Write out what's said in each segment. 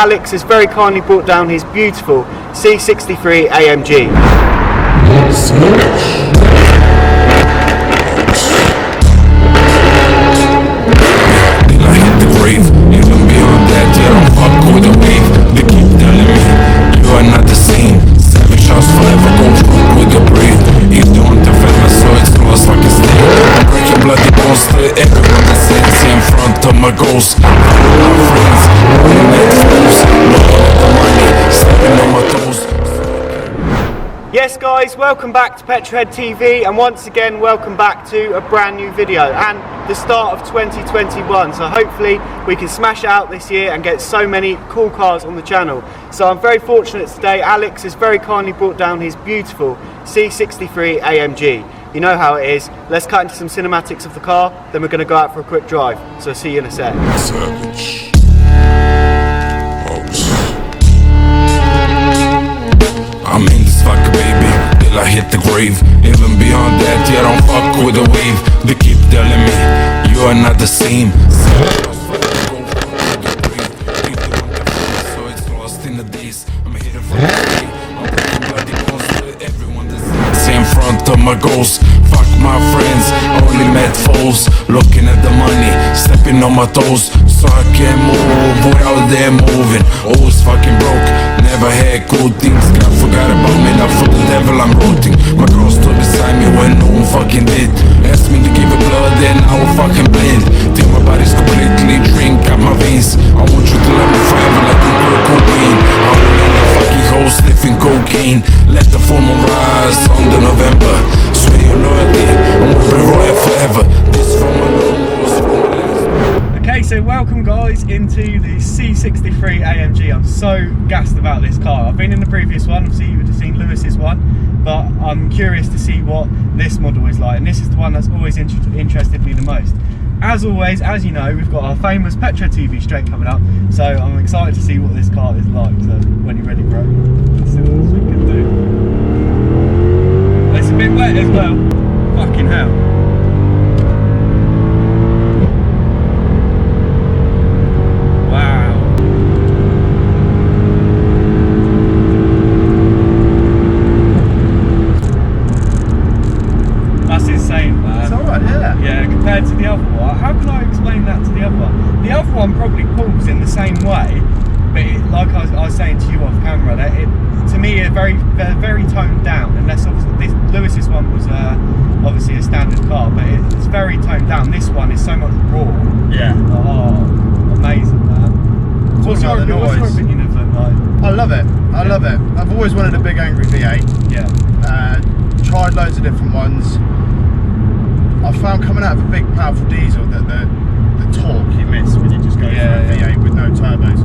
Alex has very kindly brought down his beautiful C63 Amg. Even beyond that, you don't fuck with the wave. They keep telling me you are not the same. 7 shots forever, go fuck with the brave. If they want to find my soul, it's lost like a snake. I'm breaking bloody bones to everyone that sits in front of my ghost. My friends, only met fools, looking at the money, stepping on my toes. Yes guys, welcome back to Petrol TV, and once again welcome back to a brand new video and the start of 2021. So hopefully we can smash it out this year and get so many cool cars on the channel. So I'm very fortunate today. Alex has very kindly brought down his beautiful C63 Amg. You know how it is. Let's cut into some cinematics of the car, then we're going to go out for a quick drive. So I'll see you in a sec. Savage. I'm in this fucker, baby, till I hit the grave. Even beyond that, yeah, don't fuck with the wave. They keep telling me you are not the same. So it's lost in the days. I'm here for the day. I'm breaking bloody bones to everyone that's in front of my ghost. Fuck my friends, only met foes. Looking at the money, stepping on my toes. So I can't move without them moving. Always fucking broke, never had good things. God forgot about me, now for the devil I'm rooting. My girl stood beside me when no one fucking did. Asked me to give her blood, then I will fucking bleed. Till my body's completely drink out my veins. I want you to love me forever like you do cocaine. I will let the fucking hoe sniffing cocaine. Let the full moon rise on the November. Swear your loyalty, I won't be royal forever. This from my love. Okay, so welcome guys into the C63 Amg. I'm so gassed about this car. I've been in the previous one, obviously you would have seen Lewis's one, but I'm curious to see what this model is like, and this is the one that's always interested me the most. As always, as you know, we've got our famous Petrol TV straight coming up, so I'm excited to see what this car is like. So when you're ready, bro, let's see what we can do. It's a bit wet as well. Fucking hell. Compared to the other one, how can I explain that to the other one? The other one probably pulls in the same way, but like I was saying to you off camera, that to me it's very toned down. Unless obviously Lewis's one was obviously a standard car, but it's very toned down. This one is so much raw. Yeah. Oh, amazing, man. What's your opinion of them? Like? I love it. I love it. I've always wanted a big angry V8. Yeah. Tried loads of different ones. I found coming out of a big powerful diesel that the torque you miss when you just go for a V8 with no turbos.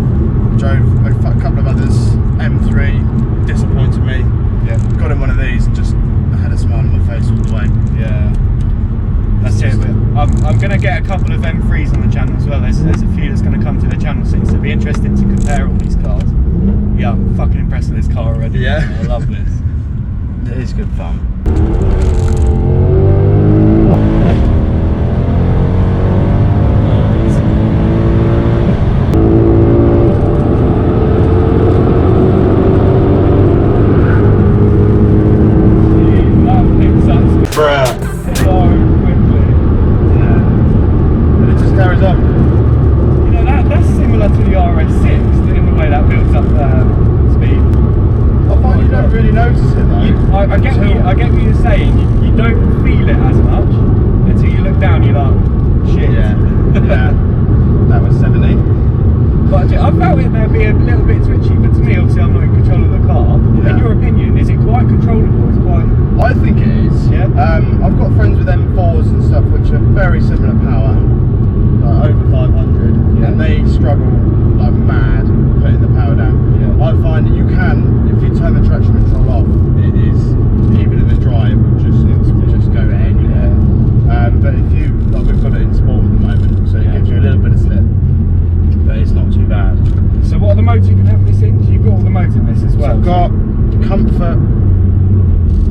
Drove a couple of others, M3, disappointed me. Yeah. Got in one of these and just had a smile on my face all the way. Yeah. That's it. I'm going to get a couple of M3s on the channel as well. There's a few that's going to come to the channel soon, so it'll be interesting to compare all these cars. Yeah, I'm fucking impressed with this car already. Yeah. I love this. It is good fun. I get what you're saying. You don't feel it as much until you look down. You're like, shit. Yeah. That was 70. But I felt it there be a little bit twitchy. But to me, obviously, I'm not in control of the car. Yeah. In your opinion, is it quite controllable? It's quite. I think it is. Yeah. I've got friends with M4s and stuff which are very similar power, like over 500, and they struggle like mad putting the power down. Yeah. I find that you can, if you turn the traction control off, it is, even in the drive, it will just go anywhere. But if you, like we've got it in sport at the moment, so it gives you a little bit of slip, but it's not too bad. So what are the modes you can have this in? So you've got all the modes in this as well? So I've got comfort,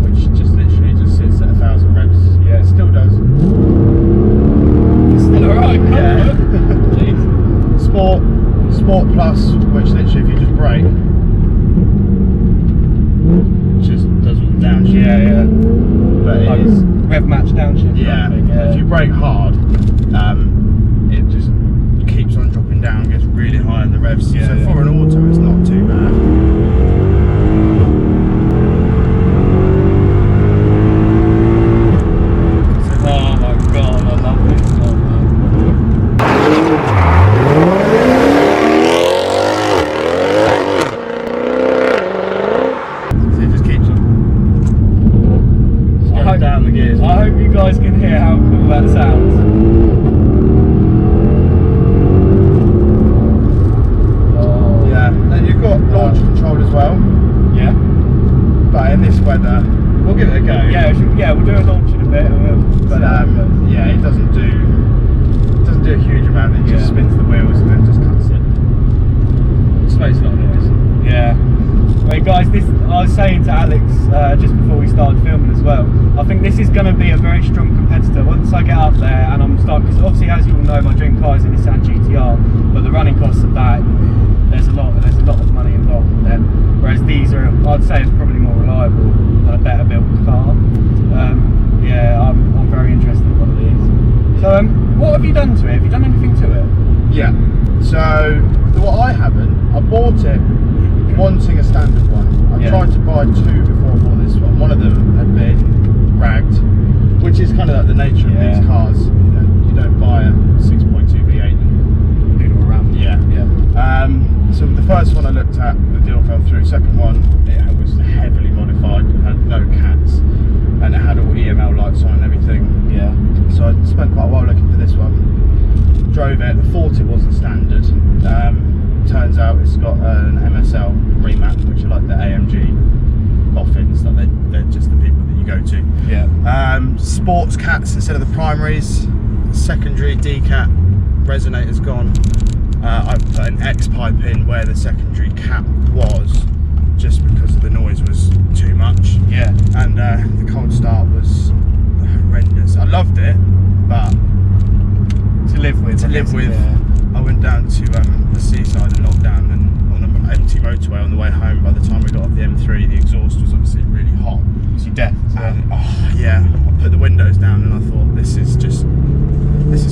which just literally just sits at 1,000 revs. Yeah, it still does. It's still alright, comfort? Yeah. Jeez. Sport Sport Plus, which literally if you just brake, just does all the downshift. Yeah. But Like it is, rev match downshift. yeah, if you brake hard, it just keeps on dropping down, gets really high in the revs. Yeah, so yeah. for an auto, it's not too bad. Oh my god, I love it. Oh, man. So it just keeps on going down the gears. I hope you guys can hear how cool that sounds. Oh. Yeah, and you've got launch control as well, Yeah. but in this weather, we'll give it a go. Yeah, we'll do a launch in a bit. But yeah, it doesn't do a huge amount. It just spins the wheels and then just cuts it. Just makes a lot of noise. Yeah. Wait, guys, I was saying to Alex just before we started filming as well, I think this is going to be a very strong competitor once I get up there and I'm starting, because obviously as you all know my dream car is a Nissan GTR, but the running costs of that, there's a lot of money involved in them, whereas these are, I'd say, probably more reliable and a better built car. Yeah, I'm very interested in one of these. So what have you done to it? Have you done anything to it? Yeah. So what I haven't, I bought it wanting a standard one. I tried to buy two before I bought this one. One of them had been ragged, which is kind of like the nature of these cars. You don't buy a 6.2 V8 and Noodle around. Yeah. So the first one I looked at, the deal fell through. Second one, it was heavily modified, it had no cats, and it had all EML lights on and everything. Yeah. So I spent quite a while looking for this one. Drove it, thought it wasn't standard. Turns out it's got an MSL remap, which are like the AMG boffins, like they're just the people that you go to. Yeah. Sports cats instead of the primaries. Secondary D-cat resonator's gone. I put an X pipe in where the secondary cap was, just because the noise was too much. Yeah. And the cold start was horrendous. I loved it, but To live with. Yeah. I went down to the seaside and locked down, and on an empty motorway on the way home, by the time we got off the M3, the exhaust was obviously really hot. Was you deaf? And yeah, I put the windows down and I thought, this is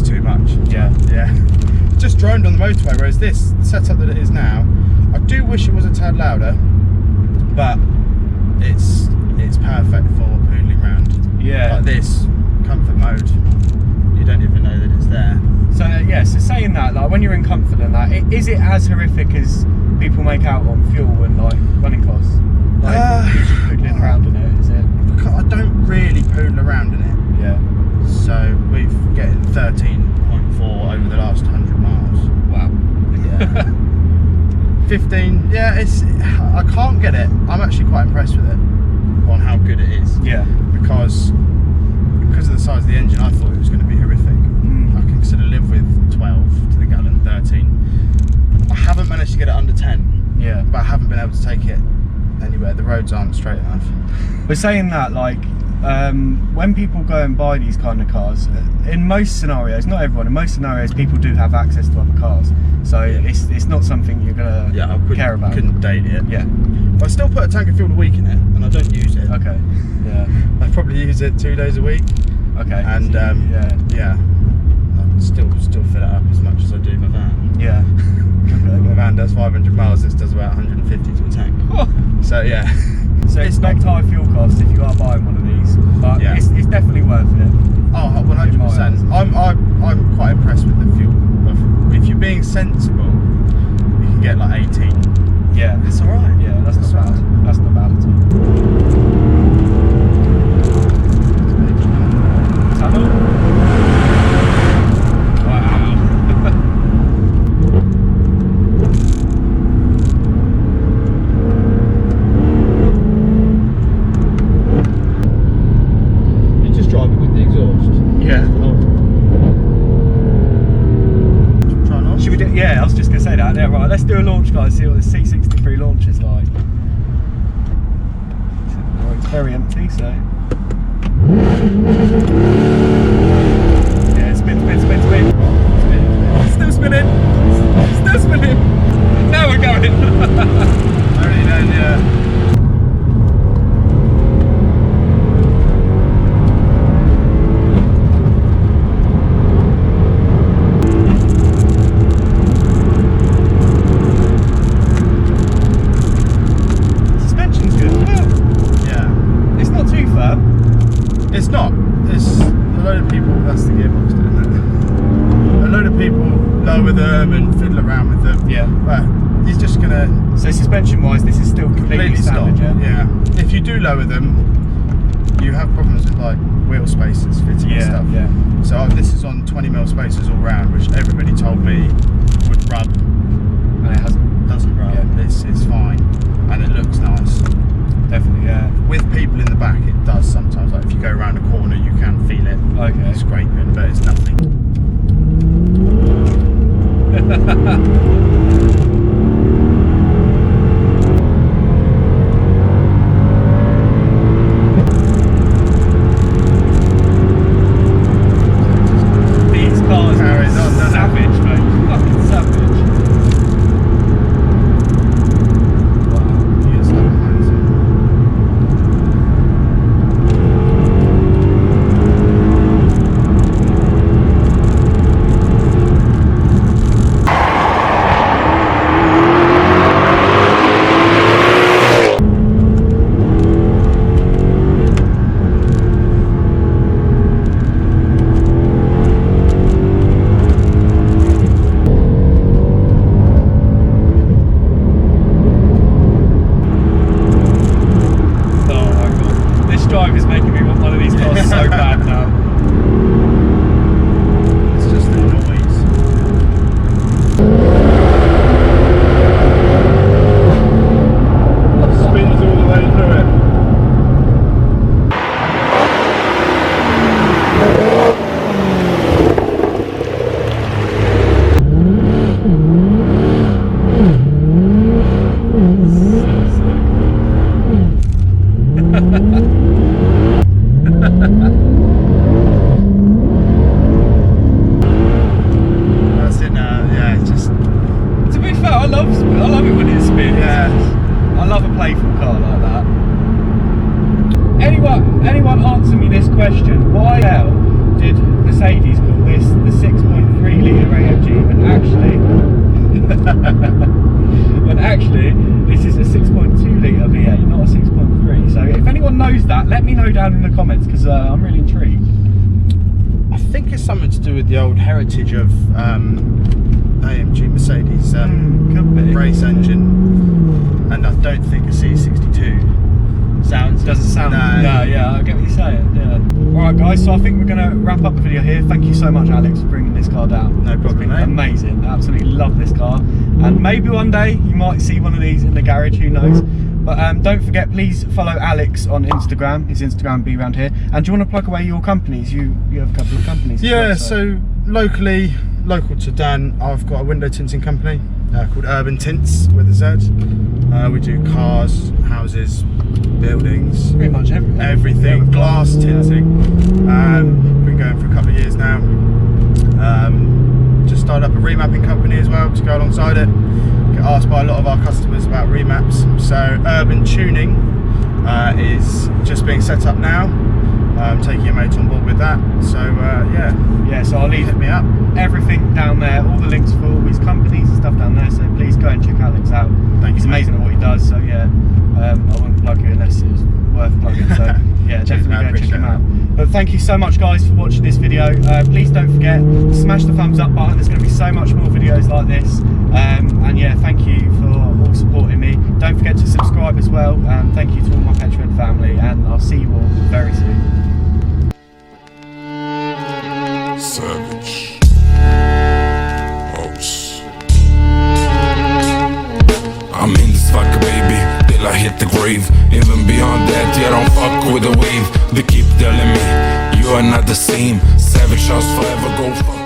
too much. Yeah. It just droned on the motorway, whereas this, the setup that it is now, I do wish it was a tad louder, but it's perfect for poodling round. Yeah. Like this, comfort mode, you don't even know that it's there. So so saying that, like when you're in comfort and that, is it as horrific as people make out on fuel and like running costs? Like you're just poodling around in it, is it? Because I don't really poodle around in it. Yeah. So we've getting 13.4 over the last 100 miles. Wow. Yeah. 15. Yeah, I can't get it. I'm actually quite impressed with it on how good it is. Yeah. Because of the size of the engine, I thought it was going to be horrific. I can sort of live with 12 to the gallon, 13. I haven't managed to get it under 10. Yeah. But I haven't been able to take it anywhere. The roads aren't straight enough. But saying that, like, when people go and buy these kind of cars, in most scenarios, not everyone, in most scenarios, people do have access to other cars. So it's not something you're gonna care about. I couldn't date it. Yeah. But I still put a tank of fuel a week in it, and I don't use it. Okay. Yeah. I probably use it 2 days a week. Okay. And yeah. I still fill it up as much as I do my van. Yeah. Okay. My van does 500 miles. This does about 150 to a tank. So yeah. So it's not high fuel cost if you are buying one of these, but it's definitely worth it. Oh, 100%. I'm quite impressed with the fuel. If you're being sensible, you can get like 18. Yeah, that's all right. Yeah, that's not bad. That's not bad at all. Tunnel. Wow. You just drive it with the exhaust. Yeah. Try not. Should we do? Yeah, I was just gonna say that. Yeah, right. Let's do a launch, guys. See what the C63 launch is like. Well, it's very empty, so. Yeah, spin. Still spinning. Still spinning. going. Already known, yeah. Suspension's good as well. Yeah. It's not too firm. It's not. It's a load of people, that's the gearbox doing that. A load of people lower them and fiddle around with them. Yeah. But he's just gonna So suspension wise, this is still completely standard, stop. yeah? Yeah. If you do lower them, you have problems with like wheel spaces fitting and stuff. Yeah. So this is on 20mm spacers all round, which everybody told me would rub. And it hasn't. Doesn't rub. Yeah. It's fine, and it looks nice. Definitely, yeah. With people in the back, it does sometimes. Like if you go around a corner, you can feel it. Okay. Scraping, but it's nothing. These cars Carries are on, doesn't it? savage, mate. Fucking savage. Wow. You get stuck behind it. Oh my god. This drive is making me want one of these cars so bad now. It's just the noise. Spins all the way through it. That's it now. Yeah, it's just To be fair, I love it when it spins. yeah. I love a playful car like that. Anyone answer me this question? Why the hell did Mercedes call this the 6.3 litre AMG when actually this is a 6.2 litre V8, not a 6.3? So if anyone knows that, let me know down in the comments, because I'm really intrigued. I think it's something to do with the old heritage of AMG Mercedes Could be. race engine, and I don't think a C62 Doesn't sound. No. Yeah, I get what you're saying. Yeah. Alright guys, so I think we're gonna wrap up the video here. Thank you so much, Alex, for bringing this car down. No problem, It's been mate. amazing. I absolutely love this car. And maybe one day you might see one of these in the garage, who knows. But don't forget, please follow Alex on Instagram. His Instagram will be around here. And do you want to plug away your companies? You have a couple of companies. as Yeah, well, so local to Dan, I've got a window tinting company called Urban Tints with a Z. We do cars, houses, buildings, pretty much everything, glass tinting. Been going for a couple of years now. Just started up a remapping company as well to go alongside it. Get asked by a lot of our customers about remaps. So Urban Tuning is just being set up now. Taking a mate on board with that. So Yeah, so I'll leave hit me up. everything down there, all the links for all his companies and stuff down there, so please go and check Alex out. Thank He's you, mate. amazing at what he does, so yeah, I wouldn't plug you unless it was worth plugging, so yeah, Cheers, definitely mate, go and check him appreciate out. But thank you so much guys for watching this video. Please don't forget, smash the thumbs up button, there's going to be so much more videos like this, and yeah, thank you for all supporting me. Don't forget to subscribe as well, and thank you to all my Petrol family, and I'll see you all very soon. Savage House. I'm in this fucker, baby, till I hit the grave. Even beyond that, yeah, don't fuck with the wave. They keep telling me you are not the same. Savage House forever, go fuck.